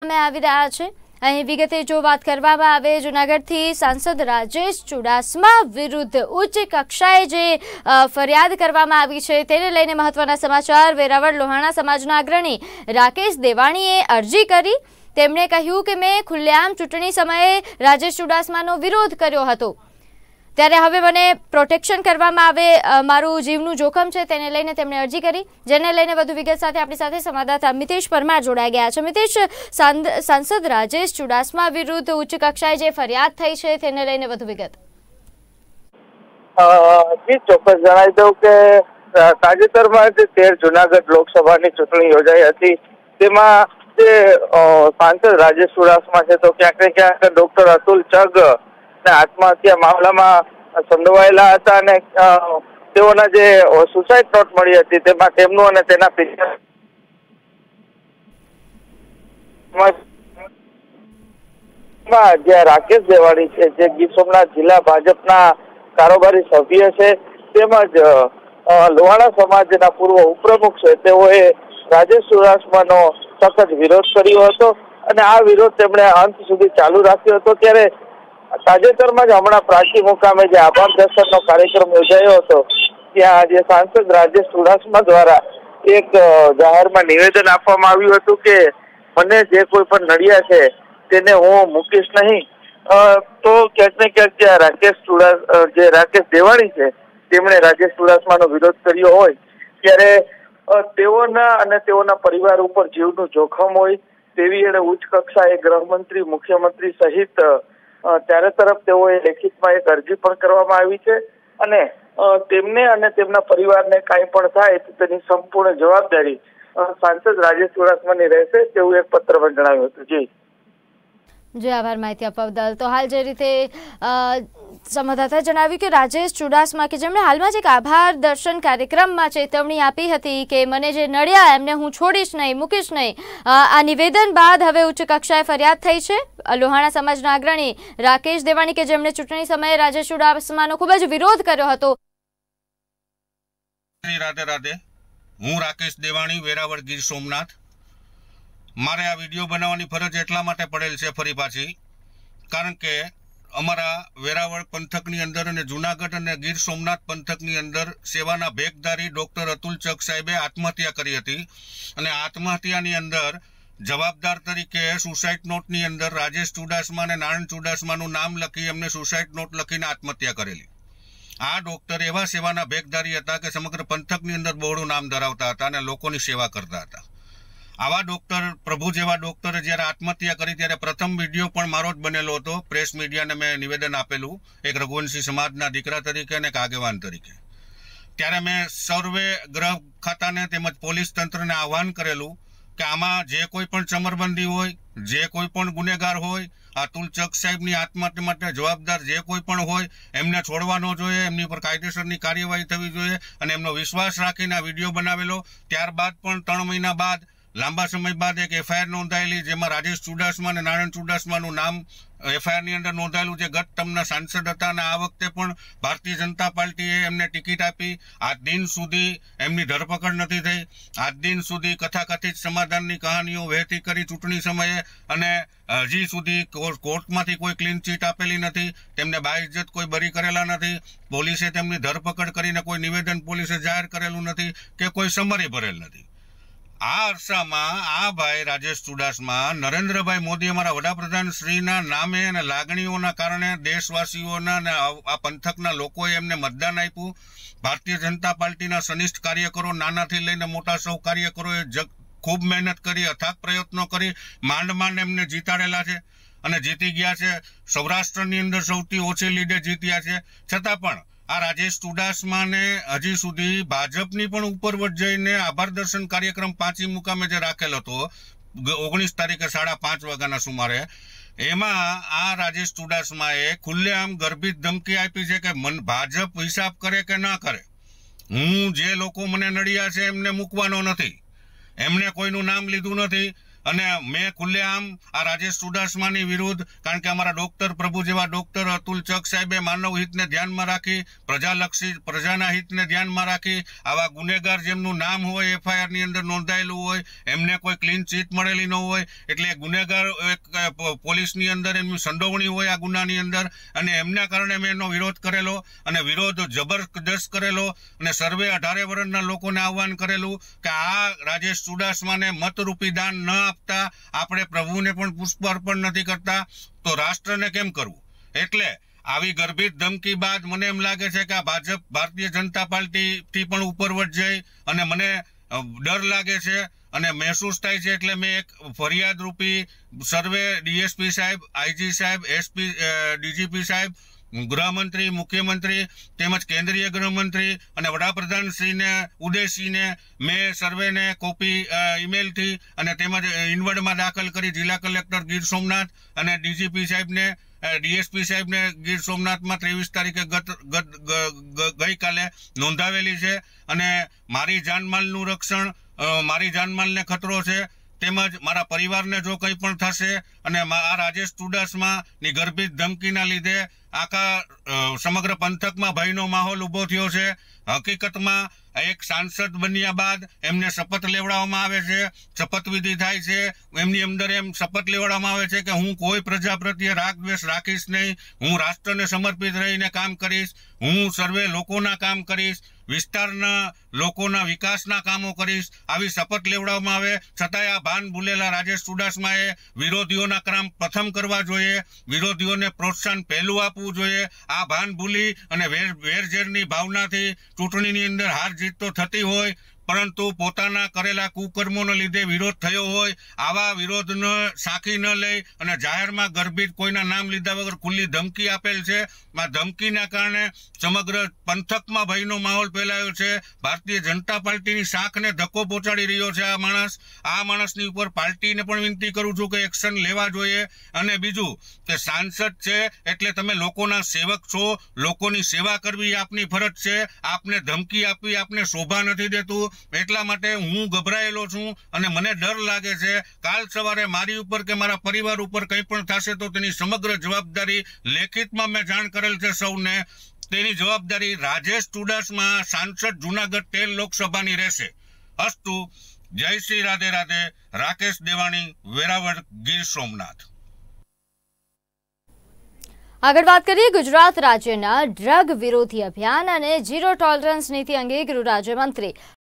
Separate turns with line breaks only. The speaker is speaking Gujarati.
આવી રહ્યા છે। અહીં વિગતે જો વાત કરવામાં આવે, જૂનાગઢથી સાંસદ રાજેશ ચુડાસમા વિરુદ્ધ ઉચ્ચ કક્ષાએ જે ફરિયાદ કરવામાં આવી છે તેને લઈને મહત્વના સમાચાર। વેરાવળ લોહાણા સમાજના અગ્રણી રાકેશ દેવાણીએ અરજી કરી। તેમણે કહ્યું કે મેં ખુલ્લેઆમ ચૂંટણી સમયે રાજેશ ચુડાસમાનો વિરોધ કર્યો હતો, ત્યારે હવે મને પ્રોટેક્શન કરવામાં આવે, મારું જીવનું જોખમ છે, તેને લઈને તેમણે અરજી કરી। જેને લઈને વધુ વિગત સાથે આપણી સાથે સંવાદદાતા મિતેશ પરમાર જોડાઈ ગયા છે। મિતેશ, સાંસદ રાજેશ ચુડાસમા વિરુદ્ધ ઉચ્ચ કક્ષાએ જે ફરિયાદ થઈ છે તેને લઈને વધુ વિગત।
જી ચોક્કસ જણાવી દઉં કે તાજેતરમાં જે 13 જૂનાગઢ લોકસભાની ચૂંટણી યોજાઈ હતી તેમાં જે સાંસદ રાજેશ ચુડાસમા છે તો ક્યાંક ને ક્યાંક ડોક્ટર અતુલ ચગ આત્મહત્યા મામલામાં સંડોવાયેલા હતા અને તેઓના જે સુસાઇડ નોટ મળી હતી તેમાં તેમનું અને તેના પિતા જે રાકેશ દેવાણી છે જે ગીર સોમનાથ જિલ્લા ભાજપના કારોબારી સભ્ય છે તેમજ લોહાણા સમાજના પૂર્વ ઉપપ્રમુખ છે તેઓએ રાજેશ ચુડાસમાનો સખત વિરોધ કર્યો હતો અને આ વિરોધ તેમણે અંત સુધી ચાલુ રાખ્યો હતો। ત્યારે તાજેતરમાં જ હમણાં પ્રાચી મુકામે જે આભાર દર્શનનો કાર્યક્રમ યોજાયો હતો ત્યાં જે સાંસદ રાજેશ ચુડાસમા દ્વારા એક જાહેરમાં નિવેદન આપવામાં આવ્યું હતું કે મને જે કોઈ પણ નડિયા છે તેને હું મૂકીશ નહીં। તો ક્યાંક ને ક્યાંક જે રાકેશ દેવાણી છે તેમણે રાજેશ ચુડાસમાનો વિરોધ કર્યો હોય ત્યારે તેઓના અને તેઓના પરિવાર ઉપર જીવનું જોખમ હોય તેવી એને ઉચ્ચ કક્ષાએ ગૃહમંત્રી, મુખ્યમંત્રી સહિત ત્યારે તરફ તેઓએ લેખિતમાં એક અરજી પણ કરવામાં આવી છે અને તેમને અને તેમના પરિવારને કાંઈ પણ થાય તો તેની સંપૂર્ણ જવાબદારી સાંસદ રાજેશ ચુડાસમાની રહેશે તેવું એક પત્રમાં જણાવ્યું હતું।
જી આભાર માહિતી આપવા બદલ। તો હાલ જે રીતે સંવાદદાતાએ જણાવ્યું કે રાજેશ ચુડાસમા કે જેમણે હાલમાં જ એક આભાર દર્શન કાર્યક્રમમાં ચેતવણી આપી હતી કે મને જે નડ્યા એમને હું છોડીશ નહીં, મૂકીશ નહીં, આ નિવેદન બાદ હવે ઉચ્ચ કક્ષાએ ફરિયાદ થઈ છે લોહાણા સમાજના અગ્રણી રાકેશ દેવાણી કે જેમણે ચૂંટણી સમયે રાજેશ ચુડાસમાનો ખૂબ જ વિરોધ કર્યો હતો।
રાધે રાધે, હું રાકેશ દેવાણી, વેરાવળ ગીર સોમનાથ। મારે આ વિડીયો બનાવવાની ફરજ એટલા માટે પડેલ છે ફરી પાછી, કારણ કે અમારા વેરાવળ પંથકની અંદર અને જૂનાગઢ અને ગીર સોમનાથ પંથકની અંદર સેવાના ભેગધારી ડોક્ટર અતુલ ચગ સાહેબે આત્મહત્યા કરી હતી અને આત્મહત્યાની અંદર જવાબદાર તરીકે સુસાઇડ નોટની અંદર રાજેશ ચુડાસમા અને નારાયણ ચુડાસમાનું નામ લખી એમને સુસાઇડ નોટ લખીને આત્મહત્યા કરેલી। આ ડોક્ટર એવા સેવાના ભેગધારી હતા કે સમગ્ર પંથકની અંદર બહોળું નામ ધરાવતા હતા અને લોકોની સેવા કરતા હતા। આવા ડોક્ટર, પ્રભુ જેવા ડોક્ટરે જ્યારે આત્મહત્યા કરી ત્યારે પ્રથમ વિડીયો પણ મારો જ બનેલો હતો। પ્રેસ મીડિયાને મેં નિવેદન આપેલું એક રઘુવંશી સમાજના દીકરા તરીકે અને એક આગેવાન તરીકે। ત્યારે મેં સર્વે ગૃહ ખાતાને તેમજ પોલીસ તંત્રને આહવાન કરેલું કે આમાં જે કોઈ પણ ચમરબંધી હોય, જે કોઈ પણ ગુનેગાર હોય, અતુલ ચગ સાહેબની આત્મહત્યા માટે જવાબદાર જે કોઈ પણ હોય એમને છોડવા ન જોઈએ, એમની પર કાયદેસરની કાર્યવાહી થવી જોઈએ અને એમનો વિશ્વાસ રાખીને આ વિડીયો બનાવેલો। ત્યારબાદ પણ 3 મહિના બાદ લાંબા સમય બાદ એક એફઆઈઆર નોંધાયેલી જેમાં રાજેશ ચુડાસમા અને નારાયણ ચુડાસમાનું નામ એફઆઈઆરની અંદર નોંધાયેલું જે ગત ટર્મના સાંસદ હતા અને આ વખતે પણ ભારતીય જનતા પાર્ટીએ એમને ટિકિટ આપી। આજ દિન સુધી એમની ધરપકડ નથી થઈ। આજ દિન સુધી કથાકથિત સમાધાનની કહાનીઓ વહેતી કરી ચૂંટણી સમયે અને હજી સુધી કોર્ટમાંથી કોઈ ક્લીન ચીટ આપેલી નથી, તેમને બાઇજ્જત કોઈ બરી કરેલા નથી, પોલીસે તેમની ધરપકડ કરીને કોઈ નિવેદન પોલીસે જાહેર કરેલું નથી કે કોઈ સમરી ભરેલ નથી। આ અરસામાં આ ભાઈ રાજેશ ચુડાસમા નરેન્દ્રભાઈ મોદી અમારા વડાપ્રધાન શ્રીના નામે અને લાગણીઓના કારણે દેશવાસીઓના અને આ પંથકના લોકોએ એમને મતદાન આપ્યું। ભારતીય જનતા પાર્ટીના સનિષ્ઠ કાર્યકરો, નાનાથી લઈને મોટા સૌ કાર્યકરોએ ખૂબ મહેનત કરી, અથાગ પ્રયત્નો કરી, માંડ એમને જીતાડેલા છે અને જીતી ગયા છે। સૌરાષ્ટ્રની અંદર સૌથી ઓછી લીડે જીત્યા છે, છતાં પણ આ રાજેશ ચુડાસમાને હજી સુધી ભાજપની પણ ઉપરવટ જઈને આભાર દર્શન કાર્યક્રમ પાંચી મુકામે જે રાખેલ હતો 19 તારીખે 5:30 વાગ્યાના સુમારે, એમાં આ રાજેશ ચુડાસમાએ ખુલ્લેઆમ ગર્ભિત ધમકી આપી છે કે ભાજપ હિસાબ કરે કે ના કરે, હું જે લોકો મને નડ્યા છે એમને મૂકવાનો નથી, એમને કોઈનું નામ લીધું નથી। અને મેં ખુલ્લેઆમ આ રાજેશ ચુડાસમાની વિરુદ્ધ, કારણ કે અમારા ડોક્ટર પ્રભુ જેવા ડોક્ટર અતુલ ચક સાહેબે માનવ હિતને ધ્યાનમાં રાખી, પ્રજાના હિતને ધ્યાનમાં રાખી, આવા ગુનેગાર જેમનું નામ હોય એફઆઈઆર ની અંદર નોંધાયેલું હોય, એમને કોઈ ક્લીન ચીટ મળેલી ન હોય, એટલે ગુનેગાર પોલીસની અંદર એમની સંડોવણી હોય આ ગુનાની અંદર, અને એમના કારણે મેં એનો વિરોધ કરેલો, અને વિરોધ જબરદસ્ત કરેલો, અને સર્વે 18 વર્ષના લોકોને આહવાન કરેલું કે આ રાજેશ ચુડાસમાને મતરૂપી દાન ન આપતા આપણે પ્રભુને પણ પુષ્પ અર્પણ નથી કરતા, તો રાષ્ટ્રને કેમ કરવું? એટલે આવી ગર્ભિત ધમકી બાદ મને એમ લાગે છે કે આ ભાજપ ભારતીય જનતા પાર્ટી થી પણ ઉપરવટ જઈ અને મને ડર લાગે છે અને મહેસૂસ થાય છે, એટલે મેં એક ફરિયાદ રૂપી સર્વે ડીએસપી સાહેબ, આઈજી સાહેબ, એસપી, ડીજીપી સાહેબ, ગૃહમંત્રી, મુખ્યમંત્રી તેમજ કેન્દ્રીય ગૃહમંત્રી અને વડાપ્રધાનશ્રીને ઉદ્દેશીને મેં સર્વેને કોપી ઈમેલથી અને તેમજ ઇનવર્ડમાં દાખલ કરી જિલ્લા કલેક્ટર ગીર સોમનાથ અને ડીજીપી સાહેબને, ડીએસપી સાહેબને ગીર સોમનાથમાં 23 તારીખે ગઈકાલે નોંધાવેલી છે. અને મારી જાનમાલનું રક્ષણ, મારી જાનમાલને ખતરો છે, તેમજ મારા પરિવારને જો કંઈ પણ થશે અને આ રાજેશ ચુડાસમાની ગર્ભિત ધમકીના લીધે આખા સમગ્ર પંથકમાં ભયનો માહોલ ઉભો થયો છે. હકીકતમાં એક સાંસદ બન્યા બાદ એમને શપથ લેવડાવવામાં આવે છે, શપથવિધિ થાય છે, એમની અંદર એમ શપથ લેવડાવવામાં આવે છે કે હું કોઈ પ્રજા પ્રત્યે રાગ દ્વેષ રાખીશ નહીં, હું રાષ્ટ્રને સમર્પિત રહીને કામ કરીશ, હું સર્વે લોકોના કામ કરીશ, વિસ્તારના લોકોના વિકાસના કામો કરીશ, આવી શપથ લેવડાવવામાં આવે. છતાંય આ ભાન ભૂલેલા રાજેશ ચુડાસમાએ વિરોધીઓના કામ પ્રથમ કરવા જોઈએ, વિરોધીઓને પ્રોત્સાહન પહેલું આપવું જોઈએ. આ ભાન ભૂલી અને વેરઝેરની ભાવનાથી ચૂંટણીની અંદર હાર જીત તો થતી હોય, પરંતુ પોતાના કરેલા કુકર્મોને લીધે વિરોધ થયો હોય, આવા વિરોધનો સાખી ન લઈ અને જાહેરમાં ગર્ભિત કોઈના નામ લીધા વગર ખુલ્લી ધમકી આપેલ છે. આ ધમકીના કારણે સમગ્ર પંથકમાં ભયનો માહોલ ફેલાયો છે. ભારતીય જનતા પાર્ટીની શાખને ધક્કો પહોંચાડી રહ્યો છે આ માણસની ઉપર પાર્ટીને પણ વિનંતી કરું છું કે એક્શન લેવા જોઈએ. અને બીજું કે સાંસદ છે એટલે તમે લોકોના સેવક છો, લોકોની સેવા કરવી આપની ફરજ છે. આપને ધમકી આપવી આપને શોભા નથી દેતું, એટલા માટે હું ગભરાયેલો છું અને મને ડર લાગે છે કાલ સવારે મારી ઉપર કે મારા પરિવાર ઉપર કંઈ પણ થશે તો તેની સમગ્ર જવાબદારી લેખિતમાં મેં જાણ કરેલ છે સૌને. તેની જવાબદારી રાજેશ ચુડાસમા સાંસદ જૂનાગઢ 13 લોકસભાની રહેશે. અસ્તુ. જય શ્રી રાધે રાધે. રાકેશ દેવાણી, વેરાવળ, ગીર સોમનાથ.
આગળ વાત કરીએ ગુજરાત રાજ્યના ડ્રગ વિરોધી અભિયાન અને ઝીરો ટોલરન્સ નીતિ અંગે ગૃહ રાજ્યમંત્રી